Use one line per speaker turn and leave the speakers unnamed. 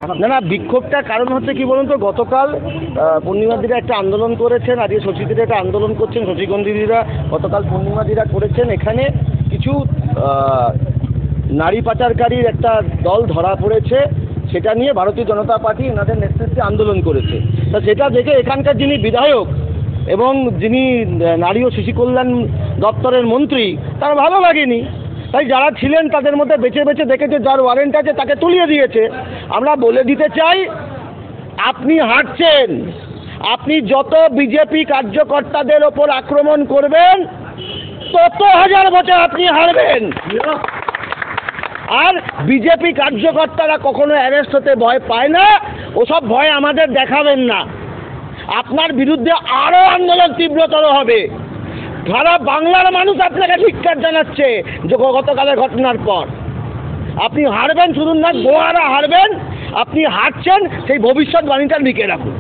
না না, বিক্ষোভটার কারণ হচ্ছে কি বলুন তো, গতকাল পূর্ণিমা দিরা একটা আন্দোলন করেছেন, আজকে শশীদিরা একটা আন্দোলন করছেন, শশীগন্ধিদিরা গতকাল পূর্ণিমা দিরা করেছেন। এখানে কিছু নারী পাচারকারীর একটা দল ধরা পড়েছে, সেটা নিয়ে ভারতীয় জনতা পার্টি এনাদের নেতৃত্বে আন্দোলন করেছে। তা সেটা দেখে এখানকার যিনি বিধায়ক এবং যিনি নারী ও শিশু কল্যাণ দপ্তরের মন্ত্রী, তার ভালো লাগেনি। তাই যারা ছিলেন তাদের মধ্যে বেছে বেছে দেখেছে যার ওয়ারেন্ট আছে তাকে তুলিয়ে দিয়েছে। আমরা বলে দিতে চাই, আপনি হাঁটছেন, আপনি যত বিজেপি কার্যকর্তাদের ওপর আক্রমণ করবেন তত হাজার বছর আপনি হারবেন। আর বিজেপি কার্যকর্তারা কখনো অ্যারেস্ট হতে ভয় পায় না, ওসব ভয় আমাদের দেখাবেন না। আপনার বিরুদ্ধে আরও আন্দোলন তীব্রতর হবে। সারা বাংলার মানুষ আপনাকে ধিক্কার জানাচ্ছে যে গতকালের ঘটনার পর। আপনি হারবেন, শুধু না গোয়ারা হারবেন, আপনি হারছেন, সেই ভবিষ্যৎবাণীটা লিখে রাখুন।